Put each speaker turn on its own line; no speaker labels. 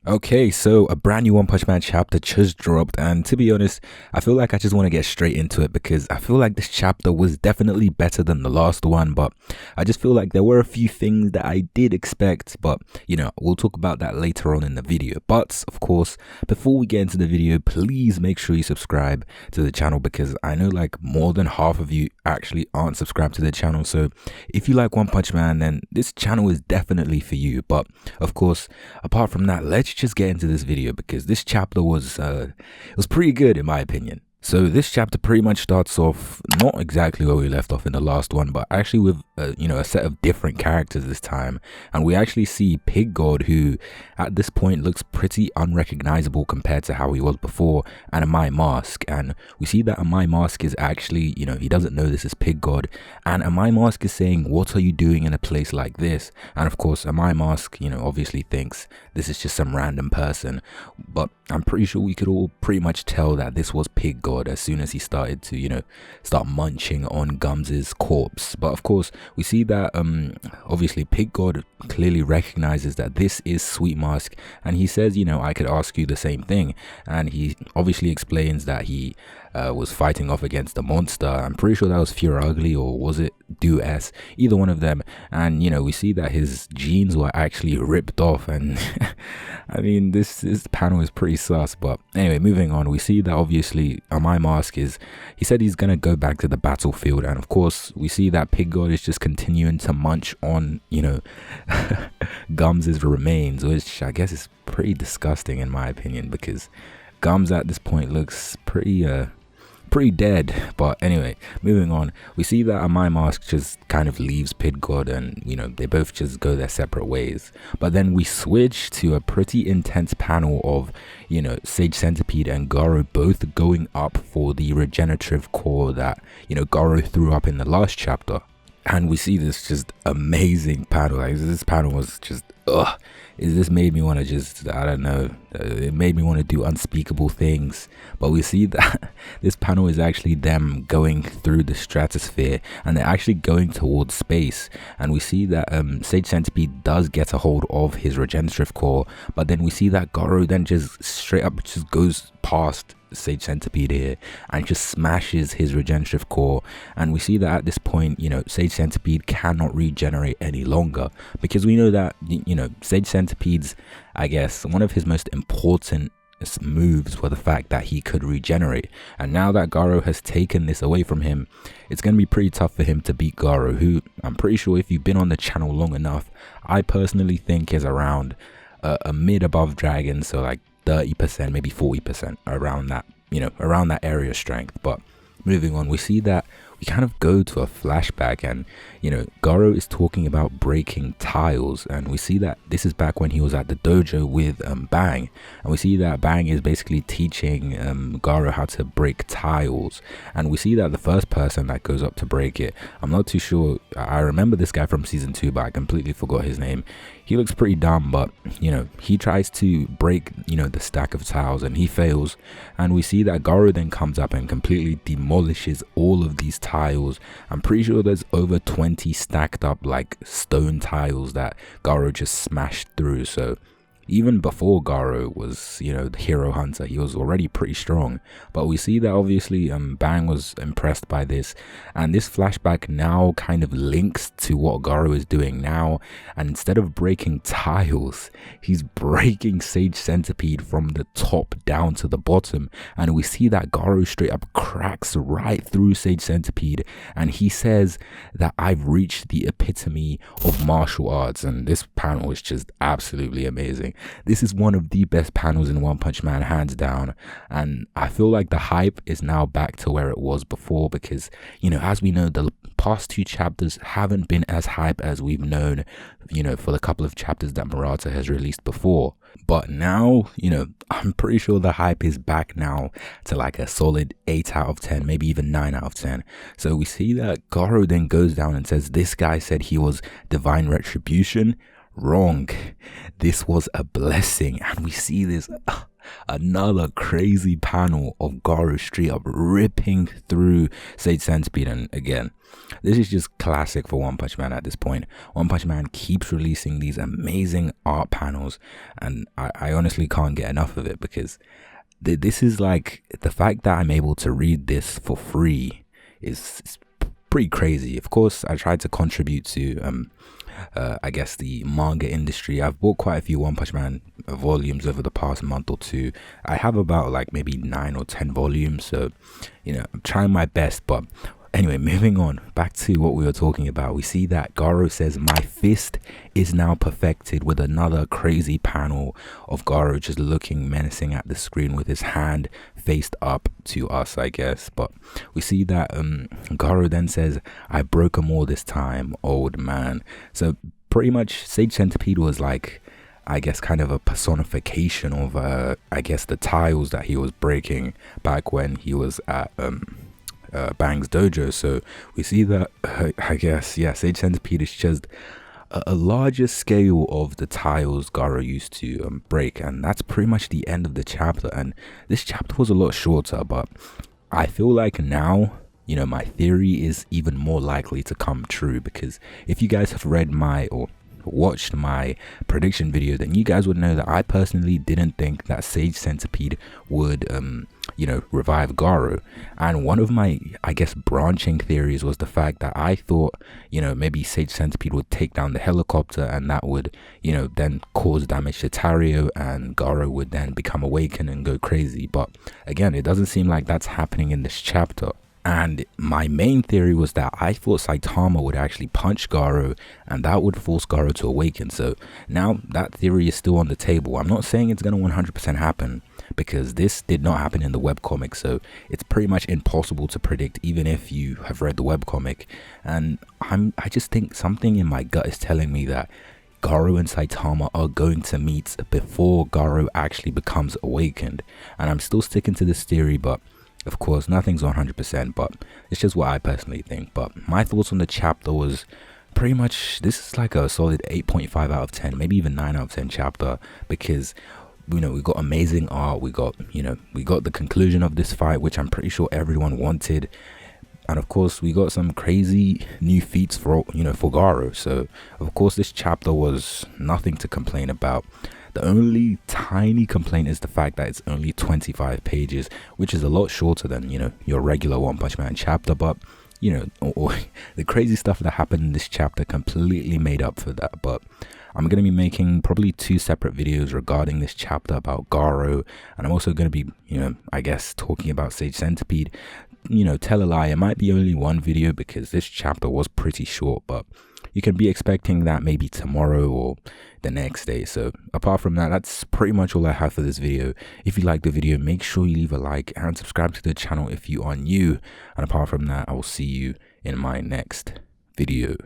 Okay, so a brand new One Punch Man chapter just dropped, and to be honest, I feel like I just want to get straight into it because I feel like this chapter was definitely better than the last one, but I just feel like there were a few things that I did expect, but we'll talk about that later on in the video. But of course, before we get into the video, please make sure you subscribe to the channel because I know like more than half of you actually aren't subscribed to the channel. So if you like One Punch Man, then this channel is definitely for you. But of course, apart from that, let's just get into this video because this chapter was pretty good in my opinion. So this chapter pretty much starts off not exactly where we left off in the last one, but actually with a set of different characters this time, and we actually see Pig God, who at this point looks pretty unrecognizable compared to how he was before, and Amai Mask, and we see that Amai Mask is actually he doesn't know this is Pig God, and Amai Mask is saying, "What are you doing in a place like this?" And of course Amai Mask obviously thinks this is just some random person, but I'm pretty sure we could all pretty much tell that this was Pig God as soon as he started to start munching on Gums's corpse. But of course we see that obviously Pig God clearly recognizes that this is Sweet Mask, and he says, "I could ask you the same thing," and he obviously explains that he was fighting off against a monster. I'm pretty sure that was Fear Ugly, or was it Do S, either one of them. And we see that his jeans were actually ripped off, and I mean this panel is pretty sus. But anyway, moving on, we see that obviously Amai Mask he said he's gonna go back to the battlefield, and of course we see that Pig God is just continuing to munch on Gums's remains, which I guess is pretty disgusting in my opinion because Gums at this point looks pretty dead. But anyway, moving on, we see that Amai Mask just kind of leaves Pig God, and they both just go their separate ways. But then we switch to a pretty intense panel of Sage Centipede and Garou both going up for the regenerative core that Garou threw up in the last chapter. And we see this just amazing panel. Like, this panel was just this made me want to just, I don't know, it made me want to do unspeakable things. But we see that this panel is actually them going through the stratosphere, and they're actually going towards space. And we see that Sage Centipede does get a hold of his regenerative core, but then we see that Garou then just straight up just goes past Sage Centipede here and just smashes his regenerative core. And we see that at this point Sage Centipede cannot regenerate any longer, because we know that Sage Centipede's, I guess, one of his most important moves were the fact that he could regenerate. And now that Garou has taken this away from him, it's going to be pretty tough for him to beat Garou, who I'm pretty sure, if you've been on the channel long enough, I personally think is around a mid above dragon, so like 30%, maybe 40%, around that around that area strength. But moving on, we see that we kind of go to a flashback, and Garou is talking about breaking tiles, and we see that this is back when he was at the dojo with Bang, and we see that Bang is basically teaching Garou how to break tiles. And we see that the first person that goes up to break it, I'm not too sure, I remember this guy from season 2, but I completely forgot his name. He looks pretty dumb, but he tries to break the stack of tiles, and he fails. And we see that Garou then comes up and completely demolishes all of these tiles. I'm pretty sure there's over 20 stacked up like stone tiles that Garou just smashed through. So even before Garou was the hero hunter, he was already pretty strong. But we see that obviously Bang was impressed by this, and this flashback now kind of links to what Garou is doing now. And instead of breaking tiles, he's breaking Sage Centipede from the top down to the bottom. And we see that Garou straight up cracks right through Sage Centipede, and he says that I've reached the epitome of martial arts. And this panel is just absolutely amazing. This is one of the best panels in One Punch Man, hands down, and I feel like the hype is now back to where it was before, because as we know, the past 2 chapters haven't been as hype as we've known for the couple of chapters that Murata has released before. But now I'm pretty sure the hype is back now to like a solid 8 out of 10, maybe even 9 out of 10. So we see that Garou then goes down and says, this guy said he was divine retribution. Wrong. This was a blessing. And we see this another crazy panel of Garou straight up ripping through Sage Centipede. And again, this is just classic for One Punch Man at this point. One Punch Man keeps releasing these amazing art panels, and I honestly can't get enough of it, because this is like, the fact that I'm able to read this for free is pretty crazy. Of course, I tried to contribute to I guess the manga industry. I've bought quite a few One Punch Man volumes over the past month or two. I have about like maybe 9 or 10 volumes, so I'm trying my best. But anyway, moving on back to what we were talking about, we see that Garou says, "My fist is now perfected," with another crazy panel of Garou just looking menacing at the screen with his hand faced up to us, I guess. But we see that Garou then says, "I broke 'em all this time, old man." So pretty much Sage Centipede was like, I guess, kind of a personification of I guess the tiles that he was breaking back when he was at Bang's dojo. So we see that I guess, yeah, Sage Centipede is just a larger scale of the tiles Garou used to break, and that's pretty much the end of the chapter. And this chapter was a lot shorter, but I feel like now, my theory is even more likely to come true, because if you guys have read or watched my prediction video, then you guys would know that I personally didn't think that Sage Centipede would revive Garou. And one of my, I guess, branching theories was the fact that I thought maybe Sage Centipede would take down the helicopter, and that would then cause damage to Tario, and Garou would then become awakened and go crazy. But again, it doesn't seem like that's happening in this chapter. And my main theory was that I thought Saitama would actually punch Garou, and that would force Garou to awaken. So now that theory is still on the table. I'm not saying it's going to 100% happen, because this did not happen in the webcomic, so it's pretty much impossible to predict, even if you have read the webcomic. And I just think something in my gut is telling me that Garou and Saitama are going to meet before Garou actually becomes awakened. And I'm still sticking to this theory, but of course, nothing's 100%, but it's just what I personally think. But my thoughts on the chapter was pretty much, this is like a solid 8.5 out of 10, maybe even 9 out of 10 chapter, because we got amazing art, we got the conclusion of this fight, which I'm pretty sure everyone wanted, and of course we got some crazy new feats for Garou. So of course this chapter was nothing to complain about. The only tiny complaint is the fact that it's only 25 pages, which is a lot shorter than, your regular One Punch Man chapter. But, the crazy stuff that happened in this chapter completely made up for that. But I'm going to be making probably 2 separate videos regarding this chapter about Garou. And I'm also going to be, I guess, talking about Sage Centipede. Tell a lie, it might be only 1 video because this chapter was pretty short, but you can be expecting that maybe tomorrow or the next day. So apart from that, that's pretty much all I have for this video. If you like the video, make sure you leave a like and subscribe to the channel if you are new. And apart from that, I will see you in my next video.